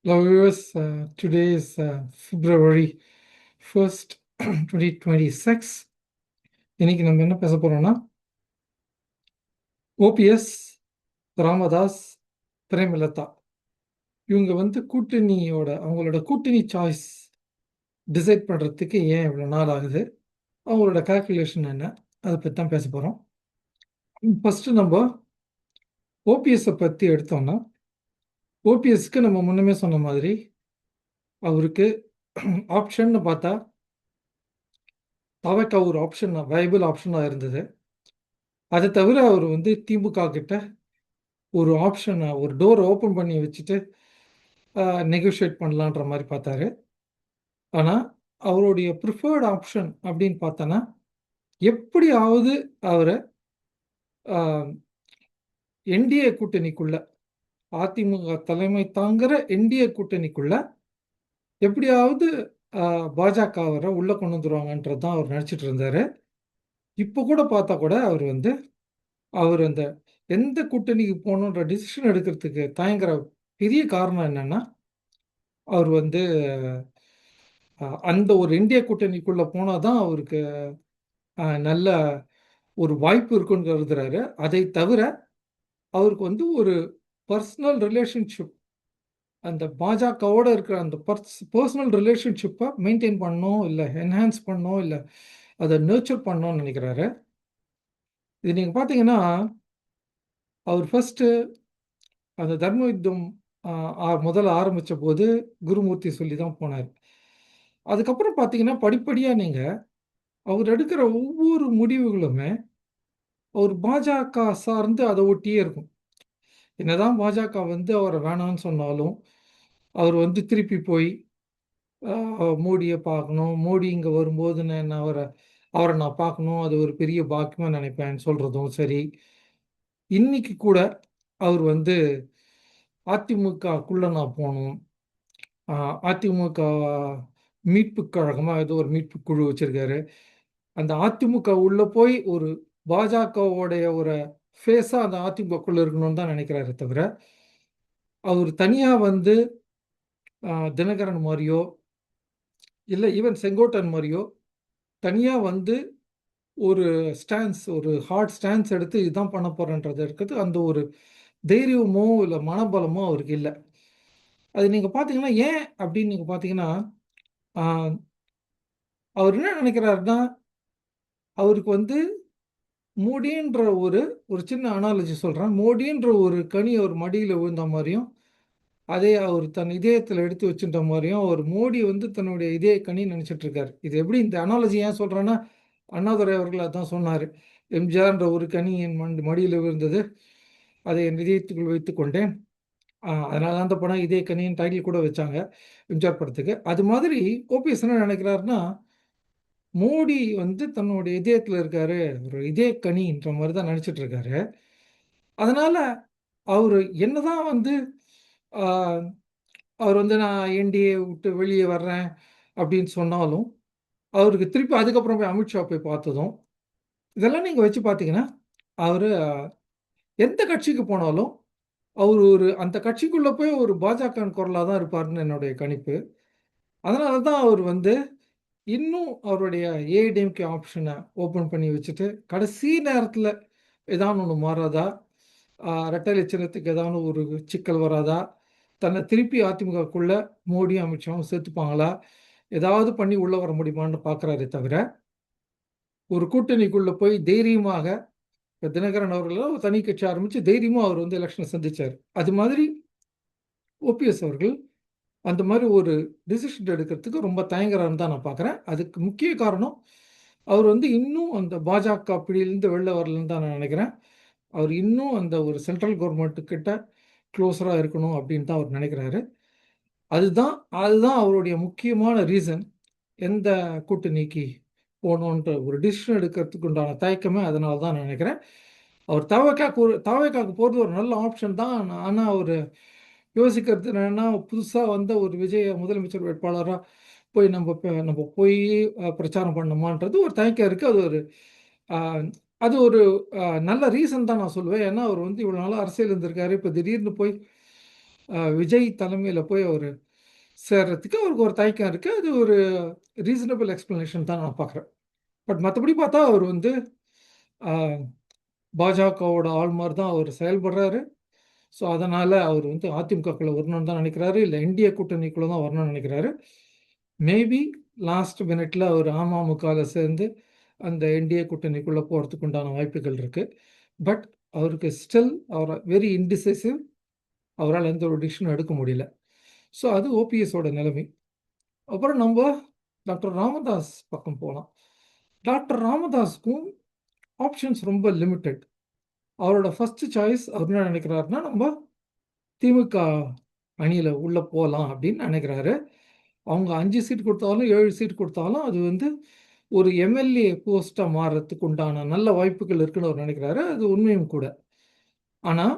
Hello viewers, today is February 1st, 2026. இன்னைக்கு நம்ம என்ன பேச போறோம்னா ஓபிஎஸ், ராமதாஸ், பிரேமலதா இவங்க அவங்களோட கூட்டணி சாய்ஸ் டிசைட் பண்ணுறதுக்கு ஏன் இவ்வளோ நாள் ஆகுது, அவங்களோட கால்குலேஷன் என்ன, அதை பற்றி தான் பேச போகிறோம். ஃபஸ்ட்டு நம்ம ஓபிஎஸ்ஸை பற்றி எடுத்தோம்னா, ஓபிஎஸ்க்கு நம்ம முன்னமே சொன்ன மாதிரி அவருக்கு ஆப்ஷன்னு பார்த்தா தவக்க ஒரு ஆப்ஷன், வயபிள் ஆப்ஷனாக இருந்தது. அதை தவிர அவர் திமுக கிட்ட ஒரு ஆப்ஷனை, ஒரு டோரை ஓப்பன் பண்ணி வச்சுட்டு நெகோஷியேட் பண்ணலான்ற மாதிரி பார்த்தாரு. ஆனால் அவருடைய ப்ரிஃபர்டு ஆப்ஷன் அப்படின்னு பார்த்தோன்னா, எப்படியாவது அவரை என்டிஏ கூட்டணிக்குள்ள, அதிமுக தலைமை தாங்குற என்டிஏ கூட்டணிக்குள்ள எப்படியாவது பாஜக அவரை உள்ளே கொண்டு வந்துருவாங்கன்றது தான் அவர் நினச்சிட்டு இருந்தார். இப்போ கூட பார்த்தா கூட அவர் அந்த எந்த கூட்டணிக்கு போகணுன்ற டிசிஷன் எடுக்கிறதுக்கு தயங்குற பெரிய காரணம் என்னன்னா, அவர் அந்த ஒரு இந்திய கூட்டணிக்குள்ள போனால் தான் அவருக்கு நல்ல ஒரு வாய்ப்பு இருக்குன்னு கருதுறாரு. அதை தவிர அவருக்கு ஒரு பர்சனல் ரிலேஷன்ஷிப், அந்த பாஜகவோட இருக்கிற அந்த பர்சனல் ரிலேஷன்ஷிப்பை மெயின்டைன் பண்ணணும், இல்லை என்ஹான்ஸ் பண்ணணும், இல்லை அதை நர்ச்சர் பண்ணணும்னு நினைக்கிறாரு. இது நீங்கள் பார்த்தீங்கன்னா, அவர் ஃபஸ்ட்டு அந்த தர்ம யுத்தம் முதல்ல ஆரம்பித்த போது குருமூர்த்தி சொல்லி தான் போனார். அதுக்கப்புறம் பார்த்தீங்கன்னா, படிப்படியாக நீங்கள் அவர் எடுக்கிற ஒவ்வொரு முடிவுகளுமே அவர் பாஜக சார்ந்து அதை ஒட்டியே இருக்கும். என்னதான் பாஜக அவரை வேணான்னு சொன்னாலும், அவர் திருப்பி போய் மோடியை பார்க்கணும், மோடி இங்கே வரும்போது நான் அவரை நான் பார்க்கணும், அது ஒரு பெரிய பாக்கியமாக நினைப்பேன்னு சொல்கிறதும் சரி. இன்னைக்கு கூட அவர் அதிமுகக்குள்ளே நான் போகணும், அதிமுக மீட்பு கழகமாக ஏதோ ஒரு மீட்பு குழு வச்சுருக்காரு, அந்த அதிமுக உள்ளே போய் ஒரு பாஜகவுடைய ஒரு ஃபேஸாக அந்த அதிமுகக்குள்ளே இருக்கணும்னு தான் நினைக்கிறாரு. தவிர அவர் தனியாக தினகரன் மாதிரியோ இல்லை ஈவன் செங்கோட்டன் மாதிரியோ தனியாக ஒரு ஸ்டான்ஸ், ஒரு ஹார்ட் ஸ்டான்ஸ் எடுத்து இதுதான் பண்ண போகிறேன்றது இருக்கிறது அந்த ஒரு தைரியமோ இல்லை மனபலமோ அவருக்கு இல்லை. அது நீங்கள் பார்த்தீங்கன்னா, ஏன் அப்படின்னு நீங்கள் பார்த்தீங்கன்னா, அவர் என்ன நினைக்கிறாருன்னா, அவருக்கு மோடின்ற ஒரு சின்ன அனாலஜி சொல்கிறேன். மோடின்ற ஒரு கனி அவர் மடியில் விழுந்த மாதிரியும், அதே அவர் தன் இதயத்தில் எடுத்து வச்சுட்ட மாதிரியும், அவர் மோடி தன்னுடைய இதய கனி நினச்சிட்டு இருக்காரு. இது எப்படி இந்த அனாலஜி ஏன் சொல்கிறேன்னா, அண்ணாதுரை அவர்கள் அதான் சொன்னார். எம்ஜிஆர்ன்ற ஒரு கனி என் மடியில் விழுந்தது, அதை என் இதயத்துக்குள் வைத்து கொண்டேன், அதனால தான் அந்த படம் இதய கனியின் டைட்டில் கூட வச்சாங்க எம்ஜிஆர் படத்துக்கு. அது மாதிரி ஓபிஎஸ் என்ன நினைக்கிறாருன்னா, மோடி தன்னுடைய இதயத்தில் இருக்காரு, ஒரு இதய கனின்ற மாதிரி தான் நினச்சிட்டு இருக்காரு. அதனால் அவர் என்னதான் அவர் நான் என்டிஏ விட்டு வெளியே வர்றேன் அப்படின்னு சொன்னாலும், அவருக்கு திருப்பி அதுக்கப்புறம் போய் அமித்ஷா போய் பார்த்ததும், இதெல்லாம் நீங்கள் வச்சு பார்த்தீங்கன்னா, அவர் எந்த கட்சிக்கு போனாலும் அவர் அந்த கட்சிக்குள்ளே போய் ஒரு பாஜக குரலாக தான் இருப்பார்னு என்னுடைய கணிப்பு. அதனால தான் அவர் இன்னும் அவருடைய ஏடிஎம்கே ஆப்ஷனை ஓப்பன் பண்ணி வச்சுட்டு, கடைசி நேரத்தில் ஏதாவது ஒன்று மாறாதா, ரெட்டை சின்னத்துக்கு ஏதாவது ஒரு சிக்கல் வராதா, தன்னை திருப்பி அதிமுகக்குள்ளே மோடியும் அமித்ஷாவும் சேர்த்துப்பாங்களா, ஏதாவது பண்ணி உள்ளே வர முடியுமான்னு பார்க்குறாரே தவிர, ஒரு கூட்டணிக்குள்ளே போய் தைரியமாக தினகரன் அவர்கள் தனி கட்சி ஆரம்பித்து தைரியமாக அவர் எலெக்ஷனை சந்தித்தார். அது மாதிரி ஓபிஎஸ் அவர்கள் அந்த மாதிரி ஒரு டிசிஷன் எடுக்கிறதுக்கு ரொம்ப தயங்குறாருன்னு தான் நான் பார்க்குறேன். அதுக்கு முக்கிய காரணம் அவர் இன்னும் அந்த பாஜக பிடியிலேருந்து வெளில வரலன்னு தான் நான் நினைக்கிறேன். அவர் இன்னும் அந்த ஒரு சென்ட்ரல் கவர்மெண்ட்டுக்கிட்ட க்ளோஸராக இருக்கணும் அப்படின்னு தான் அவர் நினைக்கிறாரு. அதுதான் அதுதான் அவருடைய முக்கியமான ரீசன். எந்த கூட்டணிக்கு போகணுன்ற ஒரு டிசிஷன் எடுக்கிறதுக்கு உண்டான தயக்கமே அதனால தான் நான் நினைக்கிறேன். அவர் தாவேக்காக்கு போகிறது ஒரு நல்ல ஆப்ஷன் தான். ஆனால் அவர் யோசிக்கிறது என்னென்னா, புதுசாக வந்த ஒரு விஜய முதலமைச்சர் வேட்பாளராக போய் நம்ம போய் பிரச்சாரம் பண்ணணுமான்றது ஒரு தயக்கம் இருக்குது. அது ஒரு நல்ல ரீசன் தான் நான் சொல்லுவேன். ஏன்னா அவர் இவ்வளோ நாளாக அரசியல் இருந்திருக்காரு. இப்போ திடீர்னு போய் விஜய் தலைமையில் போய் அவர் சேர்றதுக்கு அவருக்கு ஒரு தயக்கம் இருக்குது. அது ஒரு ரீசனபிள் எக்ஸ்ப்ளனேஷன் தான் நான் பார்க்குறேன். பட் மற்றபடி பார்த்தா அவர் வந்து பாஜகவோட ஆள் மாதிரி தான் அவர் செயல்படுறாரு. ஸோ அதனால் அவர் வந்து அதிமுகக்குள்ளே வரணும்னு தான் நினைக்கிறாரு, இல்லை இந்திய கூட்டணிக்குள்ளே தான் வரணும்னு நினைக்கிறாரு. மேபி லாஸ்ட் மினிட்ல அவர் அமமுகவில் சேர்ந்து அந்த என்டிஏ கூட்டணிக்குள்ளே போகிறதுக்கு உண்டான வாய்ப்புகள் இருக்குது. பட் அவருக்கு ஸ்டில் அவர் வெரி இன்டிசைசிவ். அவரால் எந்த ஒரு டிசிஷனும் எடுக்க முடியல. ஸோ அது ஓபிஎஸோட நிலைமை. அப்புறம் நம்ம டாக்டர் ராமதாஸ் பக்கம் போகலாம். டாக்டர் ராமதாஸுக்கும் ஆப்ஷன்ஸ் ரொம்ப லிமிட்டட். அவரோட ஃபர்ஸ்ட் சாய்ஸ் அவர் என்ன நினைக்கிறாருன்னா, நம்ம திமுக அணியில் உள்ளே போகலாம் அப்படின்னு நினைக்கிறாரு. அவங்க 5 சீட் கொடுத்தாலும் 7 சீட் கொடுத்தாலும் அது வந்து ஒரு எம்எல்ஏ போஸ்ட்டாக மாறுறதுக்கு உண்டான நல்ல வாய்ப்புகள் இருக்குன்னு அவர் நினைக்கிறாரு. அது உண்மையும் கூட. ஆனால்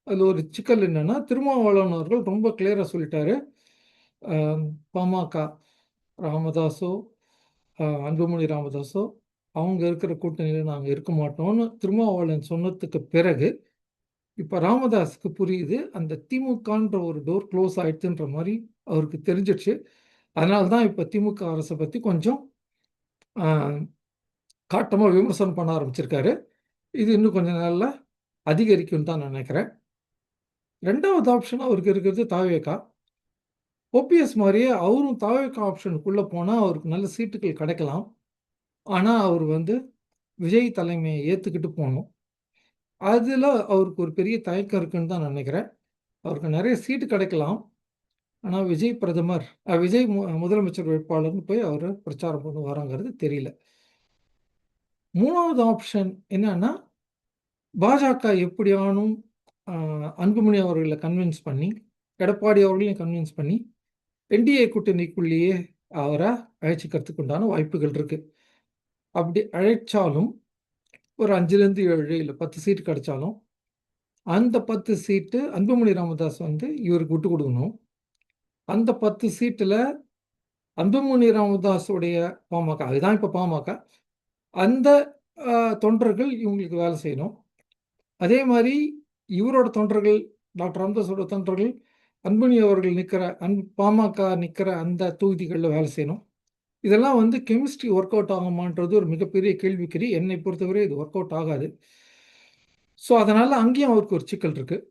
அதில் ஒரு சிக்கல் என்னென்னா, திருமாவளவன் அவர்கள் ரொம்ப கிளியராக சொல்லிட்டாரு. பாமக ராமதாஸோ அன்புமணி ராமதாஸோ அவங்க இருக்கிற கூட்டணியில் நாங்கள் இருக்க மாட்டோம்னு திருமாவளவன் சொன்னதுக்கு பிறகு இப்போ ராமதாஸுக்கு புரியுது, அந்த திமுகன்ற ஒரு டோர் க்ளோஸ் ஆயிடுச்சுன்ற மாதிரி அவருக்கு தெரிஞ்சிடுச்சு. அதனால தான் இப்போ திமுக அரசை பற்றி கொஞ்சம் காட்டமாக விமர்சனம் பண்ண ஆரம்பிச்சிருக்காரு. இது இன்னும் கொஞ்ச நாளில் அதிகரிக்கும் தான் நான் நினைக்கிறேன். ரெண்டாவது ஆப்ஷன் அவருக்கு இருக்கிறது தாவேகா. ஓபிஎஸ் மாதிரியே அவரும் தாவேகா ஆப்ஷனுக்குள்ளே போனால் அவருக்கு நல்ல சீட்டுகள் கிடைக்கலாம். ஆனால் அவர் வந்து விஜய் தலைமையை ஏற்றுக்கிட்டு போகணும். அதில் அவருக்கு ஒரு பெரிய தயக்கம் இருக்குன்னு தான் நான் நினைக்கிறேன். அவருக்கு நிறைய சீட்டு கிடைக்கலாம். ஆனால் விஜய் பிரதமர் விஜய் முதலமைச்சர் வேட்பாளர்னு போய் அவர் பிரச்சாரம் பண்ணுவாராங்கிறது தெரியல. மூணாவது ஆப்ஷன் என்னன்னா, பாஜக எப்படியானும் அன்புமணி அவர்களை கன்வின்ஸ் பண்ணி, எடப்பாடி அவர்களையும் கன்வின்ஸ் பண்ணி என்டிஏ கூட்டணிக்குள்ளேயே அவரை அழைச்சிக்கிறதுக்கு உண்டான வாய்ப்புகள் இருக்குது. அப்படி அழைச்சாலும் ஒரு 5லேருந்து 7 இல்லை 10 சீட்டு கிடைச்சாலும் அந்த 10 சீட்டு அன்புமணி ராமதாஸ் வந்து இவருக்கு விட்டு கொடுக்கணும். அந்த 10 சீட்டில் அன்புமணி ராமதாஸுடைய பாமக, அதுதான் இப்போ பாமக, அந்த தொண்டர்கள் இவங்களுக்கு வேலை செய்யணும். அதே மாதிரி இவரோட தொண்டர்கள், டாக்டர் ராமதாஸோட தொண்டர்கள் அன்புமணி அவர்கள் நிற்கிற பாமக நிற்கிற அந்த தொகுதிகளில் வேலை செய்யணும். இதெல்லாம் வந்து கெமிஸ்ட்ரி ஒர்க் அவுட் ஆகுமான்றது ஒரு மிகப்பெரிய கேள்விக்குறி. என்னை பொறுத்தவரை இது ஒர்க் அவுட் ஆகாது. ஸோ அதனால் அங்கேயும் அவருக்கு ஒரு சிக்கல் இருக்குது.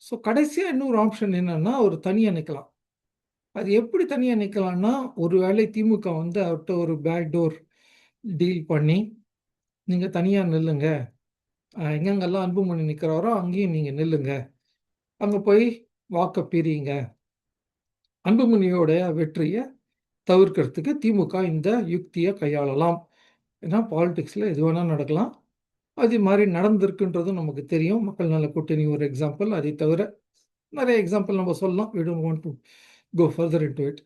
ஸோ கடைசியாக இன்னொரு ஆப்ஷன் என்னென்னா, ஒரு தனியாக நிற்கலாம். அது எப்படி தனியாக நிற்கலான்னா, ஒரு வேளை திமுக வந்து அவர்கிட்ட ஒரு பேக் டோர் டீல் பண்ணி, நீங்கள் தனியாக நில்லுங்க, எங்கெங்கெல்லாம் அன்புமணி நிற்கிறாரோ அங்கேயும் நீங்கள் நில்லுங்க, அங்கே போய் வாக்க பிரியுங்க, அன்புமணியோட வெற்றியை தவிர்க்கிறதுக்கு திமுக இந்த யுக்தியை கையாளலாம். ஏன்னா பாலிடிக்ஸில் எது வேணால் நடக்கலாம். அது மாதிரி நடந்திருக்குன்றதும் நமக்கு தெரியும். மக்கள் நல கூட்டணி ஒரு எக்ஸாம்பிள். அதை தவிர நிறைய எக்ஸாம்பிள் நம்ம சொல்லலாம். we don't want to go further into it.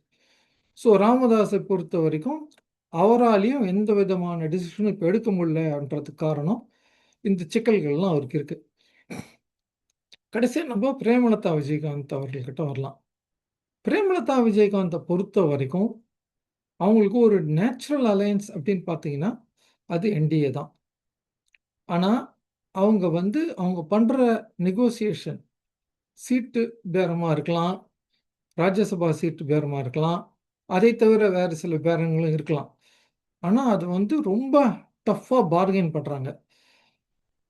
So ராமதாஸை பொறுத்த வரைக்கும் அவராலையும் எந்த விதமான டிசிஷனும் இப்போ எடுக்க முடியலன்றதுக்கு காரணம் இந்த சிக்கல்கள்லாம் அவருக்கு இருக்குது. கடைசியாக நம்ம பிரேமலதா விஜயகாந்த் அவர்கள்கிட்ட வரலாம். பிரேமலதா விஜயகாந்தை பொறுத்த வரைக்கும் அவங்களுக்கு ஒரு நேச்சுரல் அலையன்ஸ் அப்படின்னு பார்த்தீங்கன்னா அது என்டிஏ தான். ஆனால் அவங்க வந்து அவங்க பண்ணுற நெகோசியேஷன் சீட்டு பேரமாக இருக்கலாம், ராஜ்யசபா சீட்டு பேரமாக இருக்கலாம், அதை தவிர வேறு சில பேரங்களும் இருக்கலாம். ஆனால் அது வந்து ரொம்ப டஃப்பாக பார்கெயின் பண்ணுறாங்க.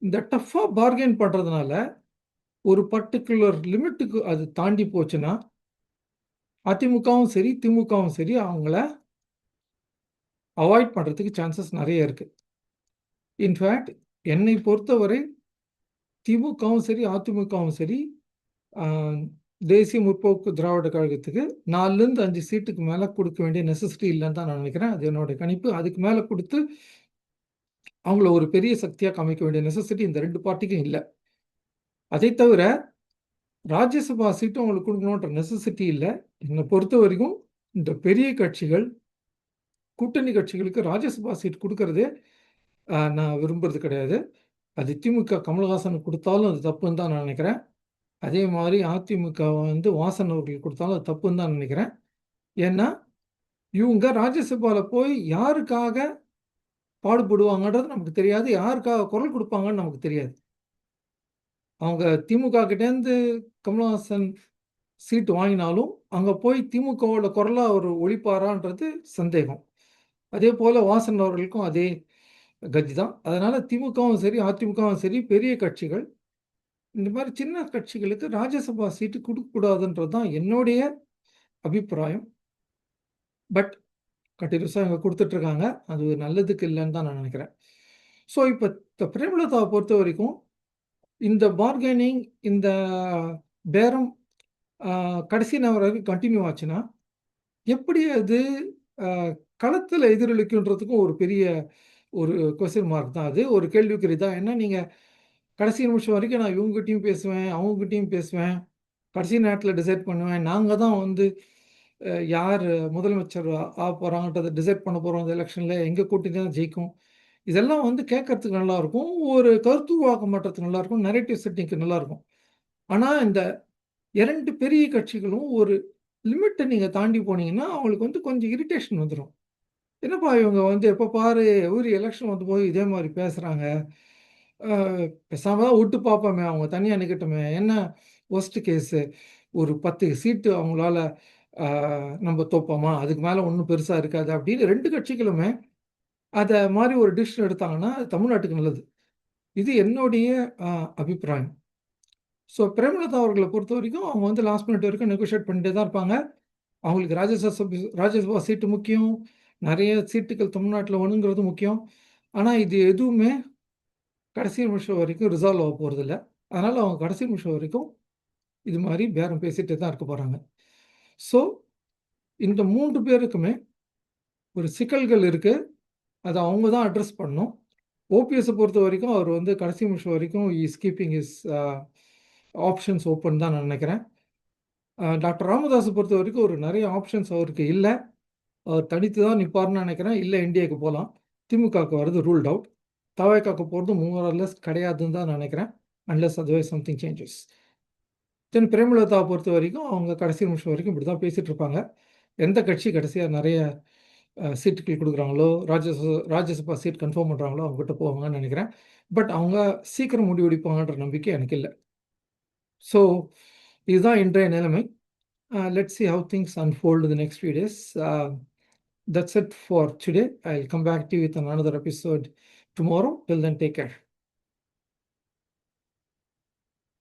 இந்த டஃப்பாக பார்கெயின் பண்ணுறதுனால ஒரு பர்டிகுலர் லிமிட்டுக்கு அது தாண்டி போச்சுன்னா அதிமுகவும் சரி திமுகவும் சரி அவங்கள அவாய்ட் பண்ணுறதுக்கு சான்சஸ் நிறைய இருக்குது. இன்ஃபேக்ட் என்னை பொறுத்தவரை திமுகவும் சரி அதிமுகவும் சரி தேசிய முற்போக்கு திராவிட கழகத்துக்கு 4லேருந்து 5 சீட்டுக்கு மேலே கொடுக்க வேண்டிய நெசசிட்டி இல்லைன்னு தான் நான் நினைக்கிறேன். அது என்னோட கணிப்பு. அதுக்கு மேலே கொடுத்து அவங்கள ஒரு பெரிய சக்தியாக காமிக்க வேண்டிய நெசசிட்டி இந்த 2 பார்ட்டிக்கும் இல்லை. அதை தவிர ராஜ்யசபா சீட்டும் அவங்களுக்கு கொடுக்கணுன்ற நெசசிட்டி இல்லை. என்னை பொறுத்த வரைக்கும் இந்த பெரிய கட்சிகள் கூட்டணி கட்சிகளுக்கு ராஜ்யசபா சீட் கொடுக்கறதே நான் விரும்புறது கிடையாது. அது திமுக கமலஹாசனுக்கு கொடுத்தாலும் அது தப்புன்னு தான் நான் நினைக்கிறேன். அதே மாதிரி அதிமுக வந்து வாசன் அவர்களுக்கு கொடுத்தாலும் அது தப்புன்னு தான் நினைக்கிறேன். ஏன்னா இவங்க ராஜ்யசபாவில் போய் யாருக்காக பாடுபடுவாங்கன்றது நமக்கு தெரியாது, யாருக்காக குரல் கொடுப்பாங்கன்னு நமக்கு தெரியாது. அவங்க திமுக கிட்டேருந்து கமலஹாசன் சீட்டு வாங்கினாலும் அங்கே போய் திமுகவோட குரலா அவர் ஒழிப்பாரான்றது சந்தேகம். அதே போல் வாசன் அவர்களுக்கும் அதே கதி தான். அதனால் திமுகவும் சரி அதிமுகவும் சரி பெரிய கட்சிகள் இந்த மாதிரி சின்ன கட்சிகளுக்கு ராஜ்யசபா சீட்டு கொடுக்கக்கூடாதுன்றது தான் என்னுடைய அபிப்பிராயம். பட் கண்டினியூஸாக இவங்க கொடுத்துட்ருக்காங்க. அது நல்லதுக்கு இல்லைன்னு தான் நான் நினைக்கிறேன். ஸோ இப்போ பிரேமலதாவை பொறுத்த வரைக்கும் இந்த பார்கெனிங், இந்த பேரம் கடைசி நேரம் வரைக்கும் கண்டினியூ ஆச்சுன்னா எப்படி அது களத்தில் எதிரொலிக்குன்றதுக்கும் ஒரு பெரிய ஒரு கொஸ்டின் மார்க் தான். அது ஒரு கேள்விக்குறி தான். ஏன்னா நீங்கள் கடைசி நிமிஷம் வரைக்கும் நான் இவங்ககிட்டையும் பேசுவேன், அவங்ககிட்டையும் பேசுவேன், கடைசி நேரத்தில் டிசைட் பண்ணுவேன், நாங்கள் தான் வந்து யார் முதலமைச்சர் போகிறாங்கன்றதை டிசைட் பண்ண போகிறோம் இந்த எலெக்ஷனில், எங்கள் கூட்டணி தான் ஜெயிக்கும். இதெல்லாம் வந்து கேட்கறதுக்கு நல்லாயிருக்கும், ஒரு கருத்து உருவாக்கம் பண்ணுறதுக்கு நல்லாயிருக்கும், நரேட்டிவ் செட்டிங்க்கு நல்லாயிருக்கும். ஆனால் இந்த 2 பெரிய கட்சிகளும் ஒரு லிமிட்டை நீங்கள் தாண்டி போனீங்கன்னா அவங்களுக்கு வந்து கொஞ்சம் இரிட்டேஷன் வந்துடும். என்னப்பா இவங்க வந்து எப்போ பாரு ஒரு எலெக்ஷன் வந்து போய் இதே மாதிரி பேசுகிறாங்க, பேசாமல் தான் விட்டு பார்ப்போமே, அவங்க தனியாக நிற்கட்டுமே, என்ன ஒஸ்ட் கேஸு, ஒரு 10 சீட்டு அவங்களால நம்ம தோப்போமா, அதுக்கு மேலே ஒன்றும் பெருசாக இருக்காது அப்படின்னு 2 கட்சிகளுமே அதை மாதிரி ஒரு டிசிஷன் எடுத்தாங்கன்னா அது தமிழ்நாட்டுக்கு நல்லது. இது என்னுடைய அபிப்பிராயம். ஸோ பிரேமலதா அவர்களை பொறுத்த வரைக்கும் அவங்க வந்து லாஸ்ட் மினிட் வரைக்கும் நெகோஷியேட் பண்ணிட்டே தான் இருப்பாங்க. அவங்களுக்கு ராஜ்யசபா சீட்டு முக்கியம், நிறைய சீட்டுகள் தமிழ்நாட்டில் வேணுங்கிறது முக்கியம். ஆனால் இது எதுவுமே கடைசி நிமிஷம் வரைக்கும் ரிசால்வ் ஆக போகிறதில்ல. அதனால் அவங்க கடைசி நிமிஷம் வரைக்கும் இது மாதிரி பேரம் பேசிகிட்டே தான் இருக்க போகிறாங்க. ஸோ இந்த 3 பேருக்குமே ஒரு சிக்கல்கள் இருக்குது. அதை அவங்க தான் அட்ரஸ் பண்ணணும். ஓபிஎஸ்ஸை பொறுத்த வரைக்கும் அவர் வந்து கடைசி நிமிஷம் வரைக்கும் is keeping is options open தான் நான் நினைக்கிறேன். டாக்டர் ராமதாஸை பொறுத்த வரைக்கும் ஒரு நிறைய ஆப்ஷன்ஸ் அவருக்கு இல்லை. அவர் தனித்து தான் நிற்பார்னு நினைக்கிறேன். இல்லை என்டிஏக்கு போகலாம். திமுகவுக்கு வர்றது ரூல்ட் அவுட். தவேகாக்கு போகிறது மோர் ஆர் லெஸ் கிடையாதுன்னு தான் நினைக்கிறேன். Unless otherwise something changes. Then பிரேமலதாவை பொறுத்த வரைக்கும் அவங்க கடைசி நிமிஷம் வரைக்கும் இப்படி தான் பேசிகிட்டு இருப்பாங்க. எந்த கட்சி கடைசியாக நிறைய சீட்டுகள் கொடுக்குறாங்களோ, ராஜ்யசபா சீட் கன்ஃபார்ம் பண்ணுறாங்களோ அவங்ககிட்ட போவாங்கன்னு நினைக்கிறேன். பட் அவங்க சீக்கிரம் முடிவெடுப்பாங்கன்ற நம்பிக்கை எனக்கு இல்லை. ஸோ இதுதான் இன்றைய நிலைமை. Let's see how things unfold in the next few days. That's it for today. I'll come back to you with another episode tomorrow. Till then, take care.